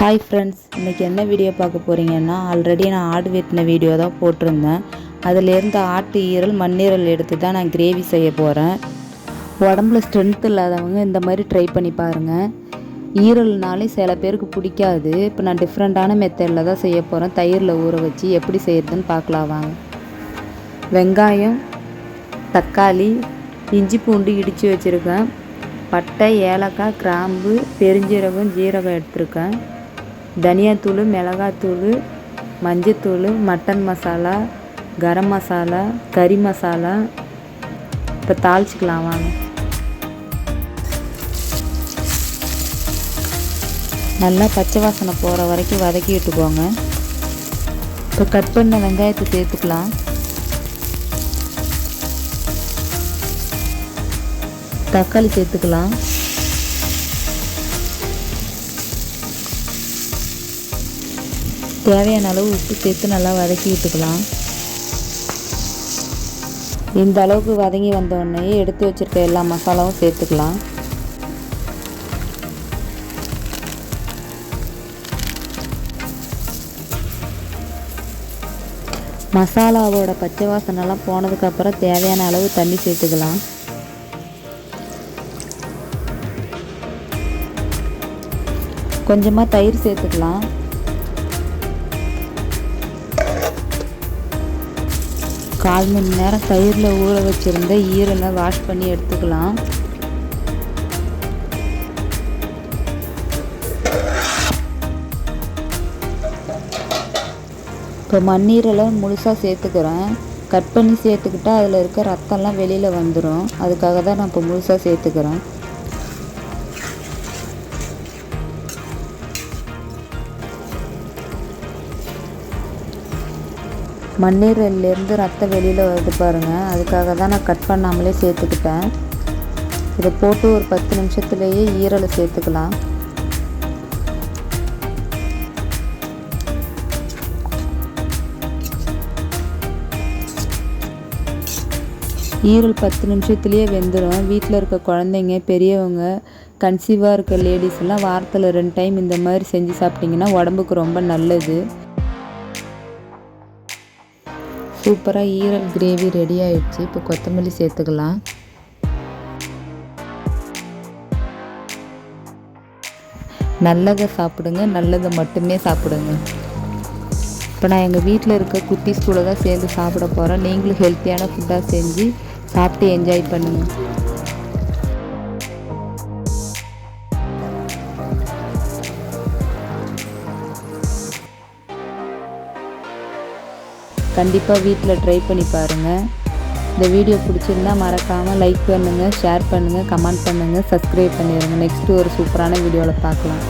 Hi friends, இன்றைக்கி என்ன video பார்க்க போகிறீங்கன்னா, ஆல்ரெடி நான் ஆடு வெட்டின வீடியோ தான் போட்டிருந்தேன். அதிலேருந்து ஆட்டு ஈரல் மண்ணீரல் எடுத்து தான் நான் கிரேவி செய்ய போகிறேன். உடம்புல ஸ்ட்ரென்த் இல்லாதவங்க இந்த மாதிரி ட்ரை பண்ணி பாருங்கள். ஈரல்னாலே சில பேருக்கு பிடிக்காது. இப்போ நான் டிஃப்ரெண்ட்டான மெத்தடில் தான் செய்ய போகிறேன். தயிரில் ஊற வச்சு எப்படி செய்கிறதுன்னு பார்க்கலாம் வாங்க. வெங்காயம், தக்காளி, இஞ்சி பூண்டு இடித்து வச்சுருக்கேன். பட்டை, ஏலக்காய், கிராம்பு, பெருஞ்சீரகம், ஜீரகம் எடுத்துருக்கேன். தனியாத்தூள், மிளகாத்தூள், மஞ்சத்தூள், மட்டன் மசாலா, கரம் மசாலா, கறி மசாலா. இப்போ தாளிச்சிக்கலாம் வாங்க. நல்லா பச்சை வாசனை போகிற வரைக்கும் வதக்கி விட்டுக்கோங்க. இப்போ கட் பண்ண வெங்காயத்தை சேர்த்துக்கலாம். தக்காளி சேர்த்துக்கலாம். தேவையான அளவு உப்பு சேர்த்து நல்லா வதக்கி விட்டுக்கலாம். இந்த அளவுக்கு வதங்கி வந்தோடனே எடுத்து வச்சுருக்க எல்லா மசாலாவும் சேர்த்துக்கலாம். மசாலாவோட பச்சை வாசனைலாம் போனதுக்கப்புறம் தேவையான அளவு தண்ணி சேர்த்துக்கலாம். கொஞ்சமாக தயிர் சேர்த்துக்கலாம். கால் மணி நேரம் தயிரில் ஊற வச்சுருந்த ஈரலை வாஷ் பண்ணி எடுத்துக்கலாம். இப்போ மண்ணீரலை முழுசாக சேர்த்துக்கிறேன். கட் பண்ணி சேர்த்துக்கிட்டா அதில் இருக்க ரத்தம்லாம் வெளியில் வந்துடும். அதுக்காக தான் நான் இப்போ முழுசாக சேர்த்துக்கிறேன். மண்ணீரல்லேருந்து ரத்தம் வெளியில் வருது பாருங்கள். அதுக்காக தான் நான் கட் பண்ணாமலே சேர்த்துக்கிட்டேன். இதை போட்டு ஒரு 10 நிமிஷத்துலேயே ஈரலை சேர்த்துக்கலாம். ஈரல் 10 நிமிஷத்துலேயே வெந்துடும். வீட்டில் இருக்க குழந்தைங்க, பெரியவங்க, கன்சீவாக இருக்க லேடிஸ் எல்லாம் வாரத்தில் 2 டைம் இந்த மாதிரி செஞ்சு சாப்பிட்டிங்கன்னா உடம்புக்கு ரொம்ப நல்லது. சூப்பராக ஈரல் கிரேவி ரெடி ஆயிடுச்சு. இப்போ கொத்தமல்லி சேர்த்துக்கலாம். நல்லதை சாப்பிடுங்க, நல்லதை மட்டுமே சாப்பிடுங்க. இப்போ நான் எங்கள் வீட்டில் இருக்க குட்டீஸ் கூட தான் சேர்ந்து சாப்பிட போகிறேன். நீங்களும் ஹெல்த்தியான ஃபுட்டாக செஞ்சு சாப்பிட்டு என்ஜாய் பண்ணுங்கள். கண்டிப்பாக வீட்டில் ட்ரை பண்ணி பாருங்கள். இந்த வீடியோ பிடிச்சிருந்தா மறக்காமல் லைக் பண்ணுங்கள், ஷேர் பண்ணுங்கள், கமெண்ட் பண்ணுங்கள், சப்ஸ்கிரைப் பண்ணிடுங்க. நெக்ஸ்ட்டு ஒரு சூப்பரான வீடியோவில் பார்க்கலாம்.